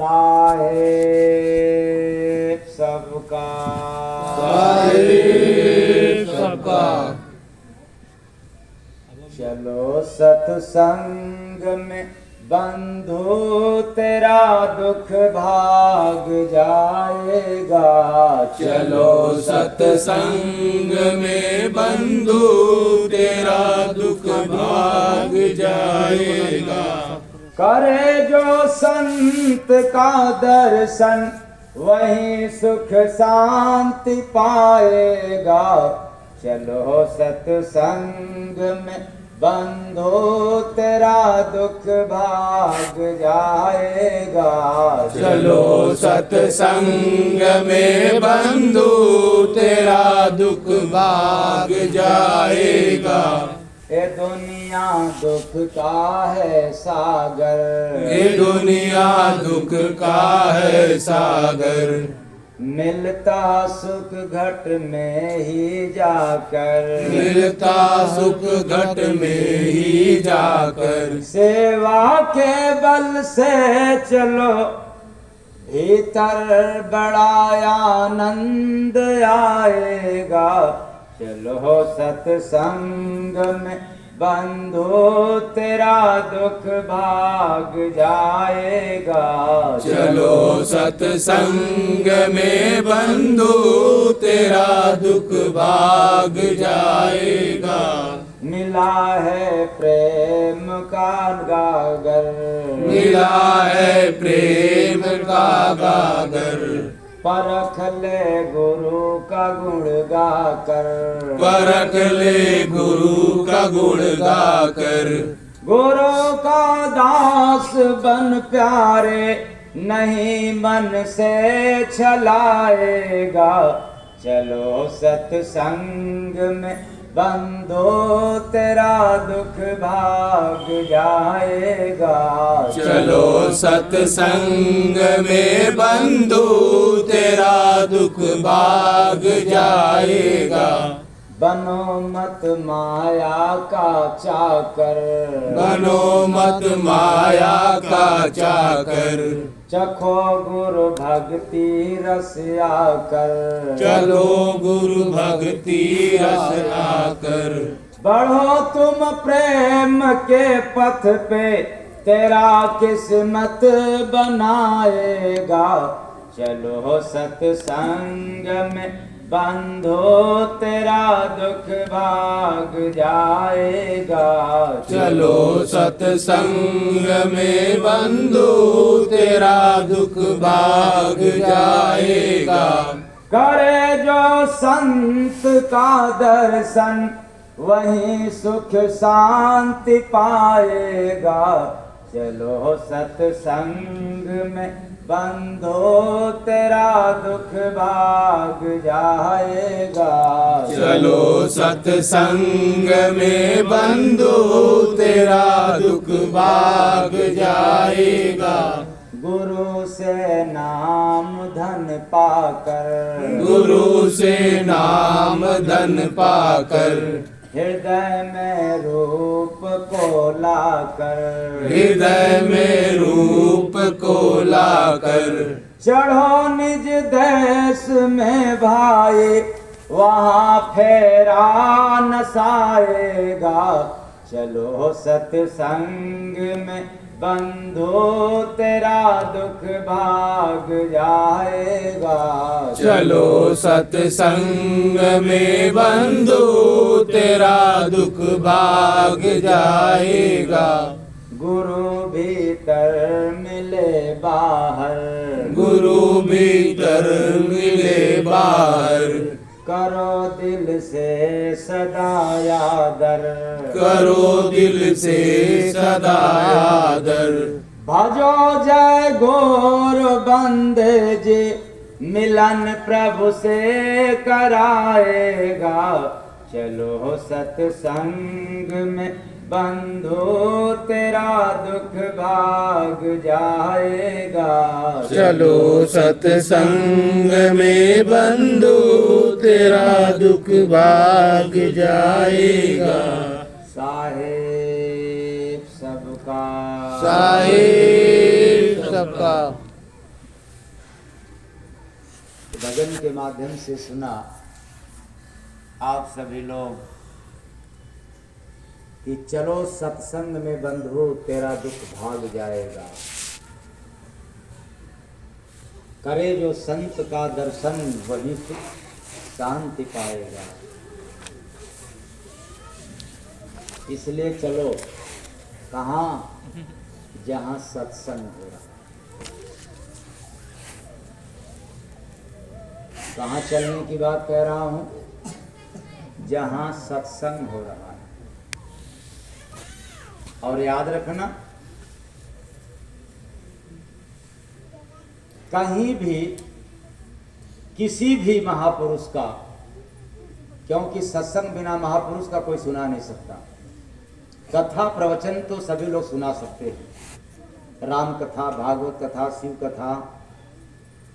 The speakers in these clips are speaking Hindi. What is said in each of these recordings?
साहेब सबका साहेब सबका। चलो सत्संग में बंधु तेरा दुख भाग जाएगा। चलो सत्संग में बंधु तेरा दुख भाग जाएगा। करे जो संत का दर्शन वही सुख शांति पाएगा। चलो सत्संग में बंधु तेरा दुख भाग जाएगा। चलो सत्संग में बंधु तेरा दुख भाग जाएगा। ये दुनिया दुख का है सागर, ये दुनिया दुख का है सागर। मिलता सुख घट में ही जाकर, मिलता सुख घट में ही जाकर। सेवा के बल से चलो भीतर बड़ा आनंद आएगा। चलो सत्संग में बंधु तेरा दुख भाग जाएगा। चलो सत्संग में बंधु तेरा दुख भाग जाएगा। मिला है प्रेम का गागर, मिला है प्रेम का गागर। परख ले गुरु का गुण गाकर, परख ले गुरु का गुण गाकर। गुरु का दास बन प्यारे नहीं मन से छलाएगा। चलो सत्संग में बंधु तेरा दुख भाग जाएगा। चलो सत्संग में बंधु तेरा दुख भाग जाएगा। बनो मत माया का चाकर, बनो मत माया का चाकर। चखो गुरु भक्ति रस आकर, चलो गुरु भक्ति रस आकर। बढ़ो तुम प्रेम के पथ पे तेरा किस्मत बनाएगा। चलो सत्संग में बंधु तेरा दुख भाग जाएगा। चलो सत्संग में बंधु तेरा दुख भाग जाएगा। करे जो संत का दर्शन वही सुख शांति पाएगा। चलो सत्संग में बंधु तेरा दुख भाग जाएगा। चलो सत्संग में बंधु तेरा दुख भाग जाएगा। गुरु से नाम धन पाकर, गुरु से नाम धन पाकर। हृदय में रूप को लाकर, हृदय में रूप को लाकर। चढ़ो निज देश में भाई वहाँ फेरा नसाएगा। चलो सत्संग में बंधु तेरा दुख भाग जाएगा। चलो सत्संग में बंधु तेरा दुख भाग जाएगा। गुरु भीतर मिले बाहर, गुरु भीतर मिले बाहर। करो दिल से सदा यादर, करो दिल से सदा आदर। भजो जय गौर बंदे जी मिलन प्रभु से कराएगा। चलो सत्संग में बंधु तेरा दुख भाग जाएगा। चलो सत्संग में बंधु तेरा दुख भाग जाएगा। साहेब सबका साहेब सबका। भजन के माध्यम से सुना आप सभी लोग कि चलो सत्संग में बंधु तेरा दुख भाग जाएगा। करे जो संत का दर्शन वही सुख शांति पाएगा। इसलिए चलो कहाँ, जहाँ सत्संग हो रहा। कहाँ चलने की बात कह रहा हूँ? जहाँ सत्संग हो रहा है। और याद रखना, कहीं भी किसी भी महापुरुष का, क्योंकि सत्संग बिना महापुरुष का कोई सुना नहीं सकता। कथा प्रवचन तो सभी लोग सुना सकते हैं, राम कथा, भागवत कथा, शिव कथा,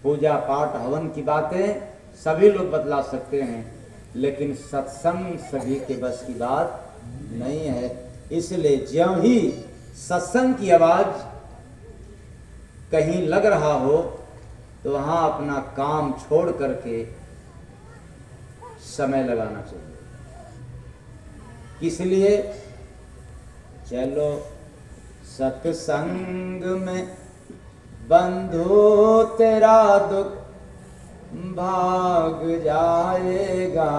पूजा पाठ, हवन की बातें सभी लोग बतला सकते हैं, लेकिन सत्संग सभी के बस की बात नहीं है। इसलिए ज्यों ही सत्संग की आवाज कहीं लग रहा हो तो वहां अपना काम छोड़ करके समय लगाना चाहिए। इसलिए चलो सत्संग में बंधु तेरा दुख भाग जाएगा।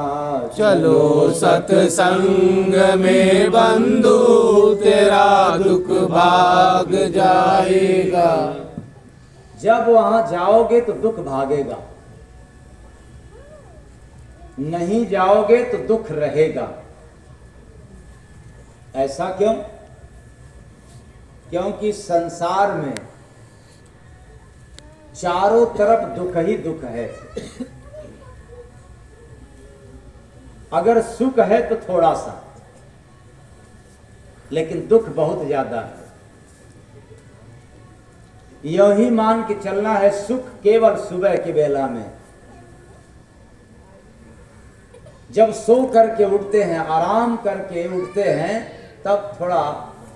चलो सत्संग में बंधु तेरा दुख भाग जाएगा। जब वहां जाओगे तो दुख भागेगा, नहीं जाओगे तो दुख रहेगा। ऐसा क्यों? क्योंकि संसार में चारों तरफ दुख ही दुख है। अगर सुख है तो थोड़ा सा, लेकिन दुख बहुत ज्यादा है। यही ही मान के चलना है, सुख केवल सुबह के बेला में, जब सो करके उठते हैं, आराम करके उठते हैं, तब थोड़ा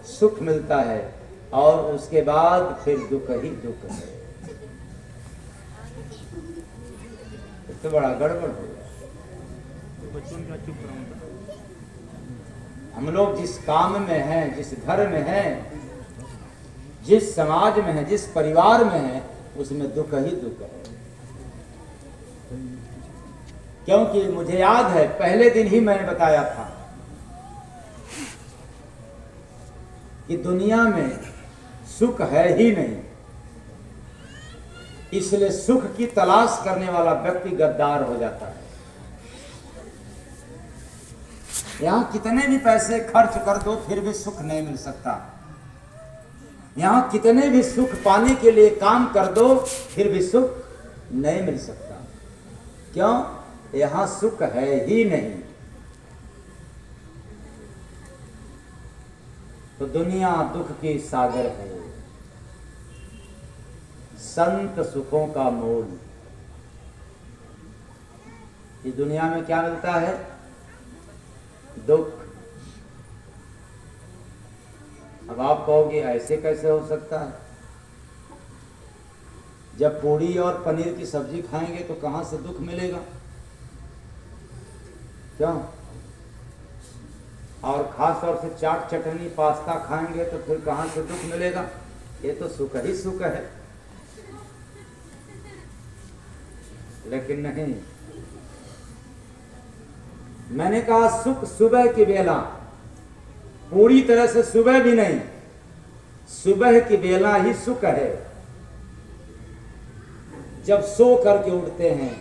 सुख मिलता है, और उसके बाद फिर दुख ही दुख है। तो बड़ा गड़बड़ हो गया। हम लोग जिस काम में हैं, जिस घर में हैं, जिस समाज में हैं, जिस परिवार में हैं, उसमें दुख ही दुख है। क्योंकि मुझे याद है पहले दिन ही मैंने बताया था कि दुनिया में सुख है ही नहीं, इसलिए सुख की तलाश करने वाला व्यक्ति गद्दार हो जाता है। यहां कितने भी पैसे खर्च कर दो फिर भी सुख नहीं मिल सकता। यहां कितने भी सुख पाने के लिए काम कर दो फिर भी सुख नहीं मिल सकता। क्यों? यहां सुख है ही नहीं। तो दुनिया दुख की सागर है, संत सुखों का मोल। इस दुनिया में क्या मिलता है? दुख। अब आप कहोगे ऐसे कैसे हो सकता है? जब पूड़ी और पनीर की सब्जी खाएंगे तो कहां से दुख मिलेगा? क्यों? और खास तौर से चाट चटनी पास्ता खाएंगे तो फिर कहां से दुख मिलेगा? ये तो सुख ही सुख है। लेकिन नहीं, मैंने कहा सुख सुबह की बेला, पूरी तरह से सुबह भी नहीं, सुबह की बेला ही सुख है। जब सो करके उठते हैं,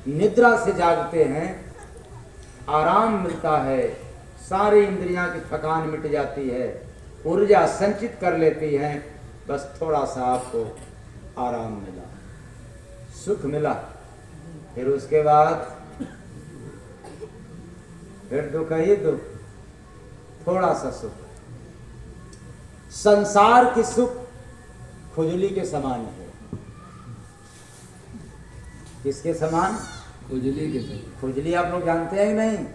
निद्रा से जागते हैं, आराम मिलता है, सारी इंद्रियां की थकान मिट जाती है, ऊर्जा संचित कर लेती हैं, बस थोड़ा सा आपको आराम मिला, सुख मिला। फिर उसके बाद फिर दुख ही दुख, थोड़ा सा सुख। संसार की सुख खुजली के समान है। किसके समान? खुजली के समान। खुजली आप लोग जानते हैं कि नहीं?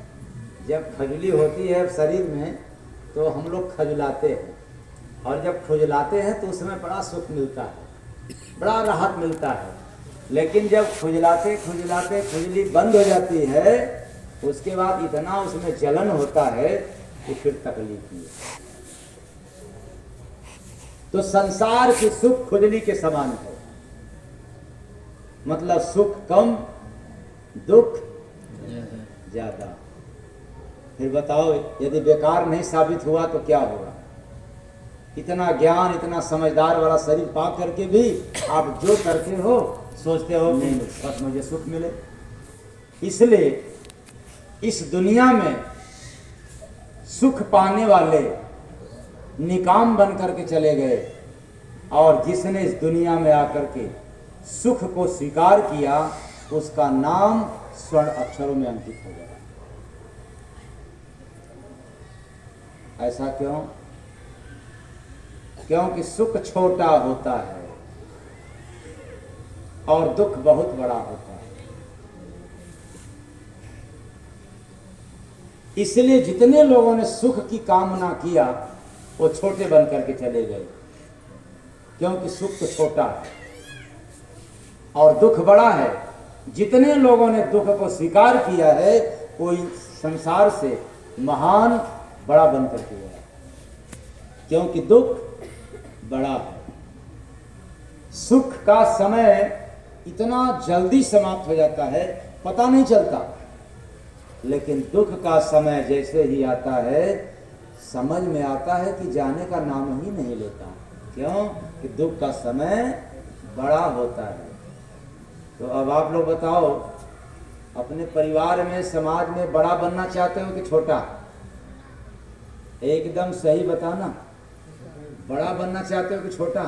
जब खुजली होती है शरीर में तो हम लोग खजलाते हैं, और जब खुजलाते हैं तो उसमें बड़ा सुख मिलता है, बड़ा राहत मिलता है। लेकिन जब खुजलाते खुजलाते खुजली बंद हो जाती है, उसके बाद इतना उसमें जलन होता है कि फिर तकलीफ नहीं है। तो संसार की सुख खुजली के समान है, मतलब सुख कम दुख ज्यादा। फिर बताओ, यदि बेकार नहीं साबित हुआ तो क्या होगा? इतना ज्ञान, इतना समझदार वाला शरीर पा करके भी आप जो करते हो सोचते हो नहीं बस मुझे सुख मिले। इसलिए इस दुनिया में सुख पाने वाले निकाम बन करके चले गए, और जिसने इस दुनिया में आकर के सुख को स्वीकार किया उसका नाम स्वर्ण अक्षरों में अंकित हो गया। ऐसा क्यों? क्योंकि सुख छोटा होता है और दुख बहुत बड़ा होता है। इसलिए जितने लोगों ने सुख की कामना किया वो छोटे बन करके चले गए, क्योंकि सुख तो छोटा है और दुख बड़ा है। जितने लोगों ने दुख को स्वीकार किया है कोई संसार से महान बड़ा बन करके गया, क्योंकि दुख बड़ा है। सुख का समय इतना जल्दी समाप्त हो जाता है पता नहीं चलता, लेकिन दुख का समय जैसे ही आता है समझ में आता है कि जाने का नाम ही नहीं लेता। क्यों? कि दुख का समय बड़ा होता है। तो अब आप लोग बताओ, अपने परिवार में समाज में बड़ा बनना चाहते हो कि छोटा? एकदम सही बताना, बड़ा बनना चाहते हो कि छोटा?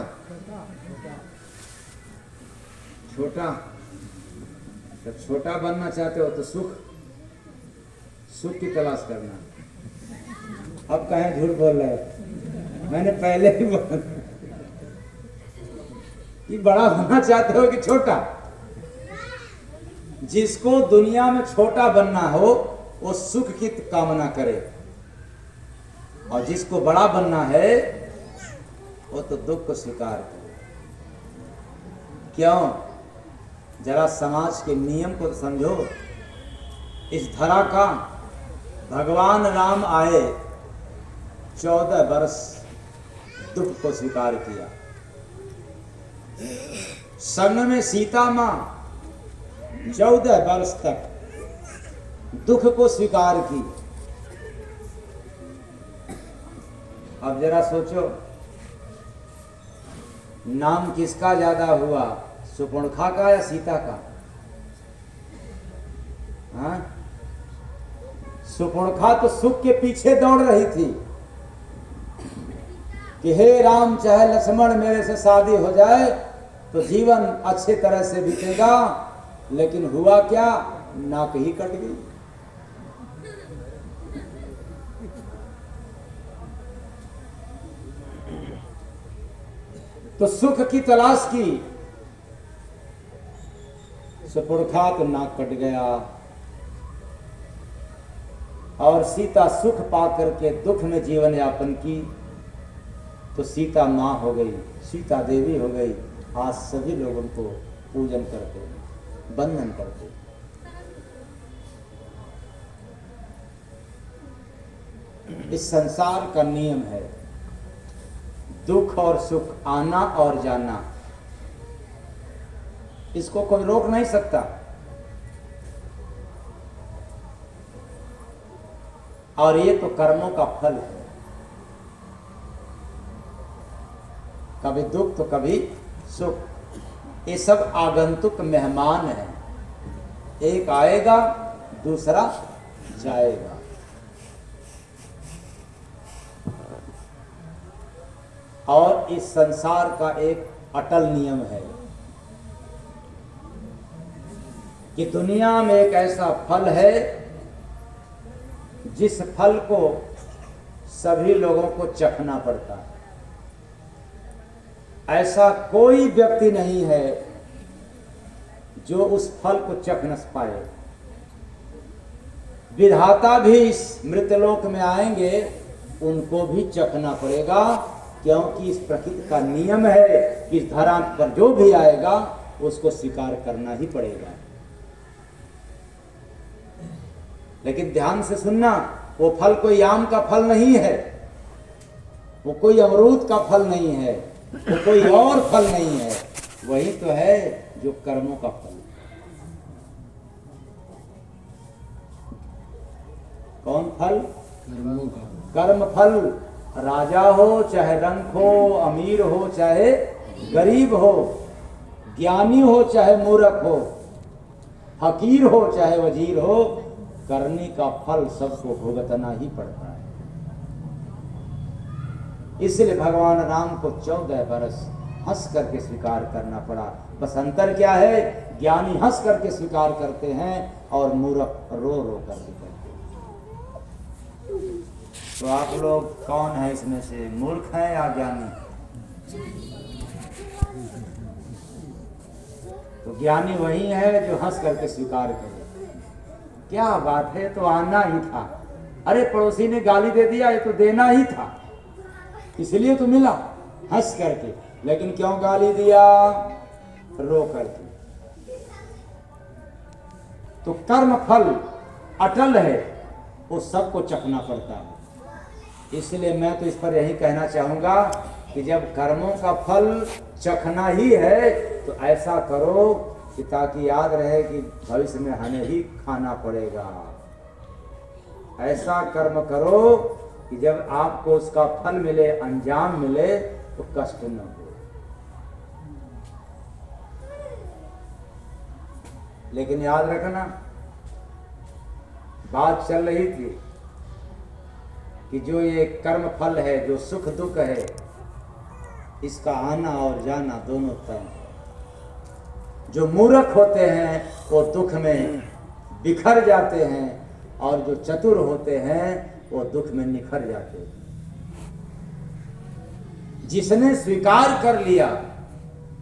छोटा। तो छोटा बनना चाहते हो तो सुख की तलाश करना। अब कहें झूठ बोल रहे हो, मैंने पहले ही बोला कि बड़ा बनना चाहते हो कि छोटा। जिसको दुनिया में छोटा बनना हो वो सुख की कामना करे, और जिसको बड़ा बनना है वो तो दुख को स्वीकार करे। क्यों? जरा समाज के नियम को समझो। इस धरा का भगवान राम आए, 14 वर्ष दुख को स्वीकार किया। संग में सीता मां 14 वर्ष तक दुख को स्वीकार की। अब जरा सोचो, नाम किसका ज्यादा हुआ, सुपर्णखा का या सीता का? हाँ? सुपर्णखा तो सुख के पीछे दौड़ रही थी कि हे राम चाहे लक्ष्मण मेरे से शादी हो जाए तो जीवन अच्छे तरह से बीतेगा, लेकिन हुआ क्या? नाक ही कट गई। तो सुख की तलाश की, सुपर्णखा तो नाक कट गया, और सीता सुख पाकर के दुख में जीवन यापन की तो सीता मां हो गई, सीता देवी हो गई। आज सभी लोग उनको पूजन करते, बंधन करते। इस संसार का नियम है, दुख और सुख आना और जाना, इसको कोई रोक नहीं सकता। और ये तो कर्मों का फल है, कभी दुख तो कभी सुख। ये सब आगंतुक मेहमान हैं, एक आएगा दूसरा जाएगा। और इस संसार का एक अटल नियम है कि दुनिया में एक ऐसा फल है जिस फल को सभी लोगों को चखना पड़ता है। ऐसा कोई व्यक्ति नहीं है जो उस फल को चख न पाए। विधाता भी इस मृतलोक में आएंगे, उनको भी चखना पड़ेगा, क्योंकि इस प्रकृति का नियम है कि इस धरा पर जो भी आएगा उसको स्वीकार करना ही पड़ेगा। लेकिन ध्यान से सुनना, वो फल कोई आम का फल नहीं है, वो कोई अमरूद का फल नहीं है, वो कोई और फल नहीं है, वही तो है जो कर्मों का फल। कौन फल? कर्मों का। कर्म फल। राजा हो चाहे रंक हो, अमीर हो चाहे गरीब हो, ज्ञानी हो चाहे मूर्ख हो, फकीर हो चाहे वजीर हो, करने का फल सबको भुगतना ही पड़ता है। इसलिए भगवान राम को 14 बरस हंस करके स्वीकार करना पड़ा। बस अंतर क्या है? ज्ञानी हंस करके स्वीकार करते हैं और मूर्ख रो रो करके करते हैं। तो आप लोग कौन है इसमें से, मूर्ख हैं या ज्ञानी? तो ज्ञानी वही है जो हंस करके स्वीकार करे। क्या बात है, तो आना ही था। अरे पड़ोसी ने गाली दे दिया, ये तो देना ही था, इसलिए तो मिला हंस करके। लेकिन क्यों गाली दिया? रो करके। तो कर्म फल अटल है, वो सबको चखना पड़ता है। इसलिए मैं तो इस पर यही कहना चाहूंगा कि जब कर्मों का फल चखना ही है तो ऐसा करो कि ताकि याद रहे कि भविष्य में हमें ही खाना पड़ेगा। ऐसा कर्म करो कि जब आपको उसका फल मिले, अंजाम मिले, तो कष्ट न हो। लेकिन याद रखना, बात चल रही थी कि जो ये कर्म फल है, जो सुख दुख है, इसका आना और जाना दोनों तरह। जो मूर्ख होते हैं वो दुख में बिखर जाते हैं, और जो चतुर होते हैं वो दुख में निखर जाते हैं। जिसने स्वीकार कर लिया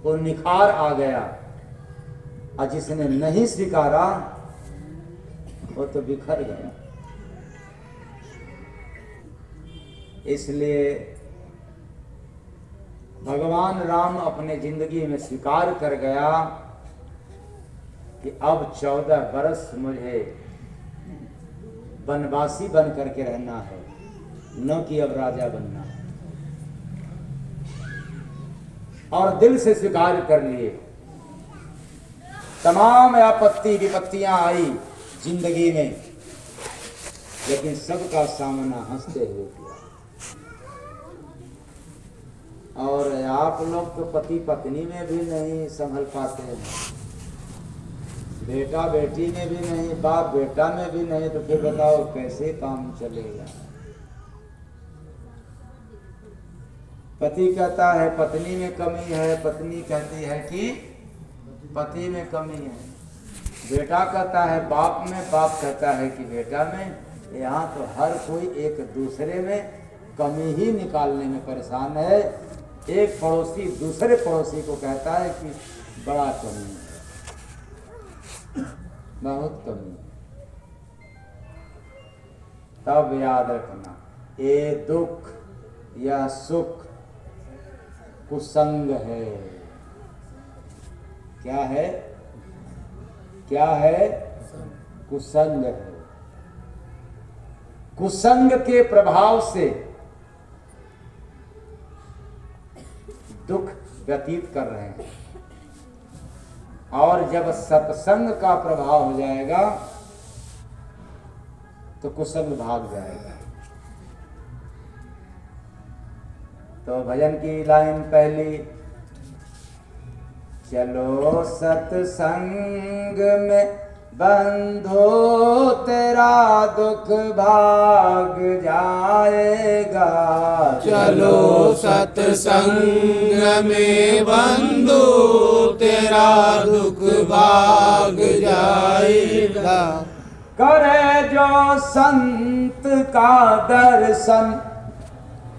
वो निखार आ गया, और जिसने नहीं स्वीकारा वो तो बिखर गया। इसलिए भगवान राम अपने जिंदगी में स्वीकार कर गया कि अब 14 बरस मुझे वनवासी बन करके रहना है, न कि अब राजा बनना है। और दिल से स्वीकार कर लिए। तमाम आपत्ति विपत्तियां आई जिंदगी में, लेकिन सबका सामना हंसते हुए किया। और आप लोग तो पति पत्नी में भी नहीं संभल पाते हैं, बेटा बेटी में भी नहीं, बाप बेटा में भी नहीं, तो फिर बताओ कैसे काम चलेगा। पति कहता है पत्नी में कमी है, पत्नी कहती है कि पति में कमी है। बेटा कहता है बाप में, बाप कहता है कि बेटा में। यहाँ तो हर कोई एक दूसरे में कमी ही निकालने में परेशान है। एक पड़ोसी दूसरे पड़ोसी को कहता है कि बड़ा कमी है, बहुत कमी है। तब याद रखना, ये दुख या सुख कुसंग है। क्या है? क्या है? कुसंग है। कुसंग के प्रभाव से दुख व्यतीत कर रहे हैं, और जब सत्संग का प्रभाव हो जाएगा तो कुसंग भाग जाएगा। तो भजन की लाइन पहली, चलो सत्संग में बंधो तेरा दुख भाग जाएगा। चलो सत्संग में बंधु तेरा दुख भाग जाएगा। करे जो संत का दर्शन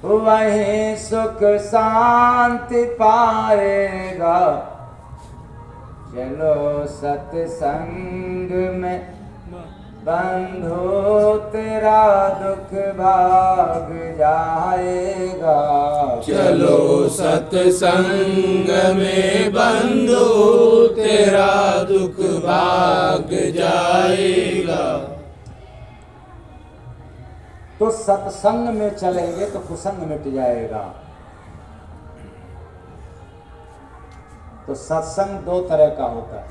वहीं सुख शांति पाएगा। चलो सत्संग में बंधु तेरा दुख भाग जाएगा। चलो सत्संग में बंधु तेरा दुख भाग जाएगा। तो सत्संग में चलेंगे तो कुसंग मिट जाएगा। तो सत्संग दो तरह का होता है।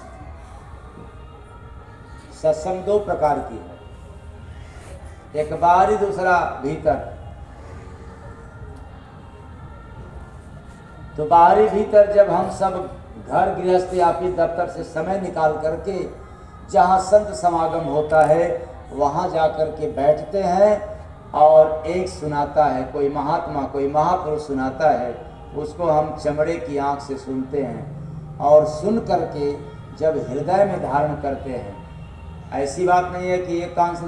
सत्संग दो प्रकार की है, एक बाहरी दूसरा भीतर। तो बाहरी भीतर जब हम सब घर गृहस्थी ऑफिस दफ्तर से समय निकाल करके जहाँ संत समागम होता है वहाँ जा कर के बैठते हैं और एक सुनाता है, कोई महात्मा कोई महापुरुष सुनाता है, उसको हम चमड़े की आंख से सुनते हैं और सुन करके जब हृदय में धारण करते हैं। ऐसी बात नहीं है कि एक कान से